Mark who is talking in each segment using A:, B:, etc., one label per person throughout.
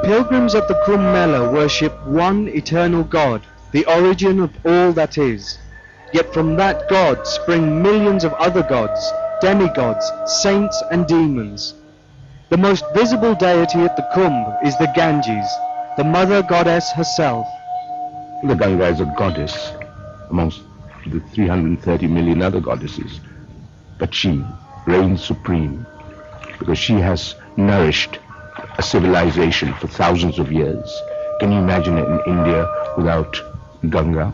A: Pilgrims at the Kumbh Mela worship one eternal God, the origin of all that is. Yet from that God spring millions of other gods, demigods, saints and demons. The most visible deity at the Kumbh is the Ganges, the mother goddess herself.
B: The Ganga is a goddess amongst the 330 million other goddesses, but she reigns supreme because she has nourished a civilization for thousands of years. Can you imagine it in India without Ganga?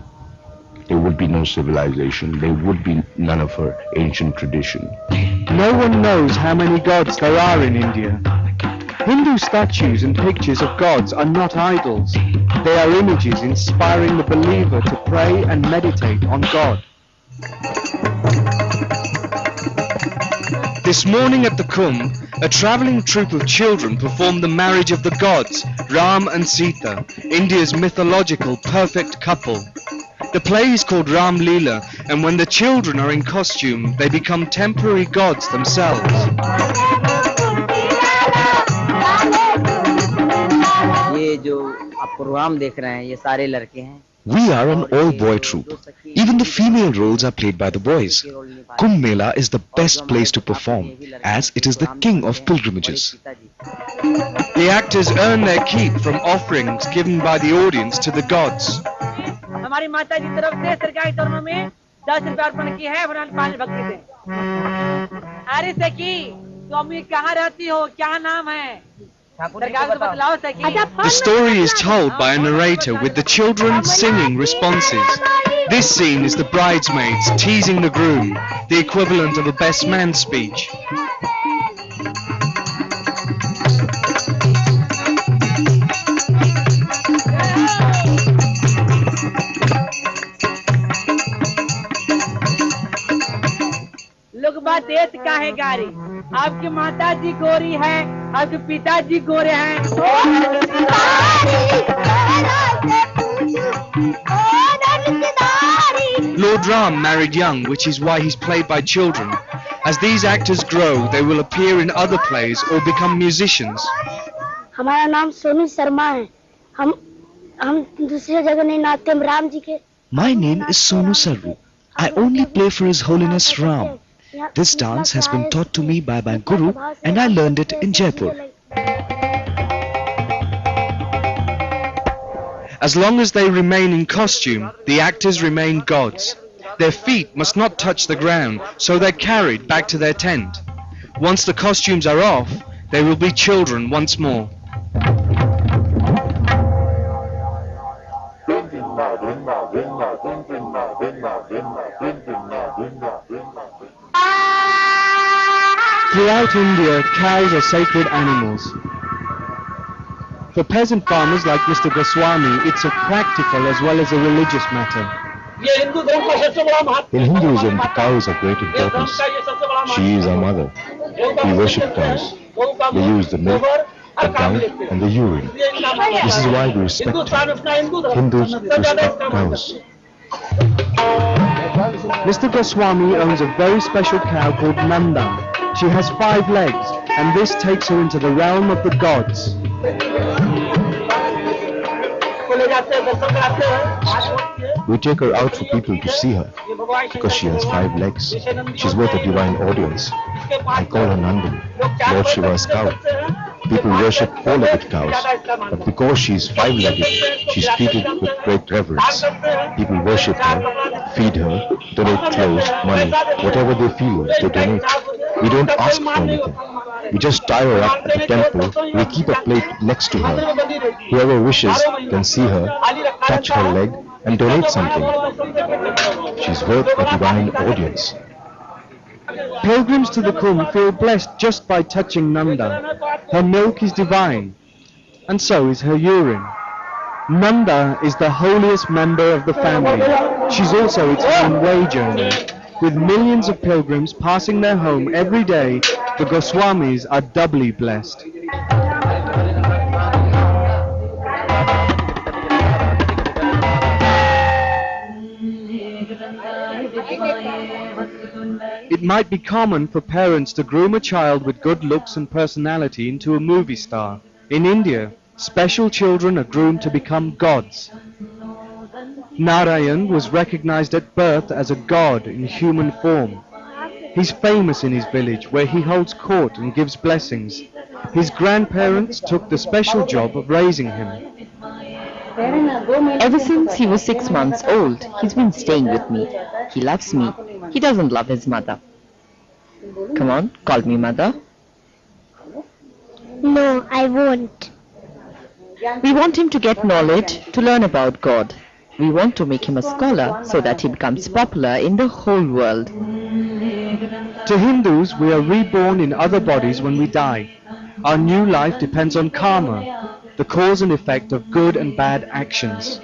B: There would be no civilization, there would be none of her ancient tradition.
A: No one knows how many gods there are in India. Hindu statues and pictures of gods are not idols. They are images inspiring the believer to pray and meditate on God. This morning at the Kumbh, a travelling troupe of children performed the marriage of the gods, Ram and Sita, India's mythological perfect couple. The play is called Ram Leela, and when the children are in costume, they become temporary gods themselves.
C: We are an all-boy troupe. Even the female roles are played by the boys. Kumbh Mela is the best place to perform, as it is the king of pilgrimages.
A: The actors earn their keep from offerings given by the audience to the gods.
D: हमारी माता जी तरफ से सरकारी तौर में 10 रुपए अर्पण की है वरना 5 भक्ति से। अरे सखी तुम कहाँ रहती हो, क्या नाम है?
A: The story is told by a narrator with the children singing responses. This scene is the bridesmaids teasing the groom, the equivalent of a best man speech.
D: लोग बात देश का है गारी, आपकी माता जी गोरी है, आपके पिताजी गोरे हैं।
A: Lord Ram married young, which is why he's played by children. As these actors grow, they will appear in other plays or become musicians.
E: हमारा नाम सोनू शर्मा है। हम दूसरी जगह नहीं नाचते, हम राम जी के।
C: My name is Sonu Sarru. I only play for His Holiness Ram. This dance has been taught to me by my guru and I learned it in Jaipur.
A: As long as they remain in costume, the actors remain gods. Their feet must not touch the ground, so they're carried back to their tent. Once the costumes are off, they will be children once more. Throughout India, cows are sacred animals. For peasant farmers like Mr. Goswami, it's a practical as well as a religious matter.
B: In Hinduism, the cow is of great importance. She is our mother. We worship cows. They use the milk, the dung and the urine. This is why we respect her. Hindus respect cows.
A: Mr. Goswami owns a very special cow called Nanda. She has 5 legs, and this takes her into the realm of the gods.
B: We take her out for people to see her, because she has 5 legs. She's worth a divine audience. I call her Nandan, Lord Shiva's cow. People worship 4-legged cows, but because she's 5-legged, she's treated with great reverence. People worship her, feed her, donate clothes, money, whatever they feel, they donate. We don't ask for anything. We just tie her up at the temple. We keep a plate next to her. Whoever wishes can see her, touch her leg, and donate something. She's worth a divine audience.
A: Pilgrims to the Kumbh feel blessed just by touching Nanda. Her milk is divine, and so is her urine. Nanda is the holiest member of the family. She's also its own wage earner. With millions of pilgrims passing their home every day, the Goswamis are doubly blessed. It might be common for parents to groom a child with good looks and personality into a movie star. In India, Special children are groomed to become gods. Narayan was recognized at birth as a god in human form. He's famous in his village where he holds court and gives blessings. His grandparents took the special job of raising him.
F: Ever since he was 6 months old, he's been staying with me. He loves me. He doesn't love his mother. Come on, call me mother.
E: No, I won't.
F: We want him to get knowledge, to learn about God. We want to make him a scholar so that he becomes popular in the whole world.
A: To Hindus, we are reborn in other bodies when we die. Our new life depends on karma, the cause and effect of good and bad actions.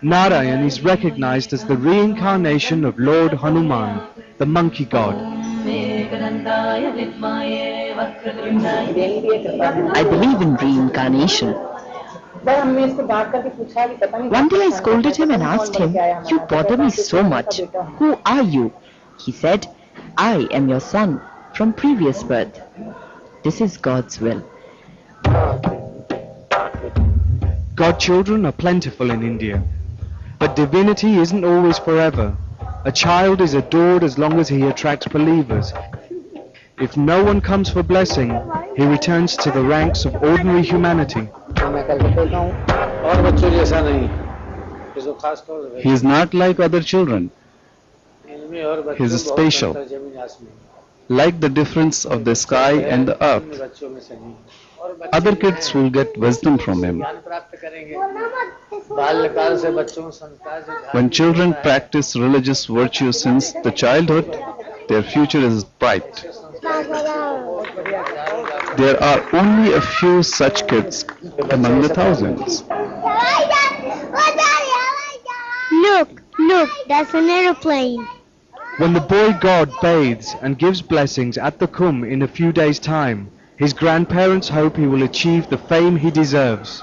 A: Narayan is recognized as the reincarnation of Lord Hanuman, the monkey god.
F: I believe in reincarnation. One day I scolded him and asked him, "You bother me so much. Who are you?" He said, "I am your son from previous birth." This is God's will.
A: Godchildren are plentiful in India, but divinity isn't always forever. A child is adored as long as he attracts believers. If no one comes for blessing, he returns to the ranks of ordinary humanity.
G: He is not like other children. He is special, like the difference of the sky and the earth. Other kids will get wisdom from him. When children practice religious virtue since the childhood, their future is bright. There are only a few such kids among the thousands.
E: Look, that's an aeroplane.
A: When the boy god bathes and gives blessings at the Kumbh in a few days' time, his grandparents hope he will achieve the fame he deserves.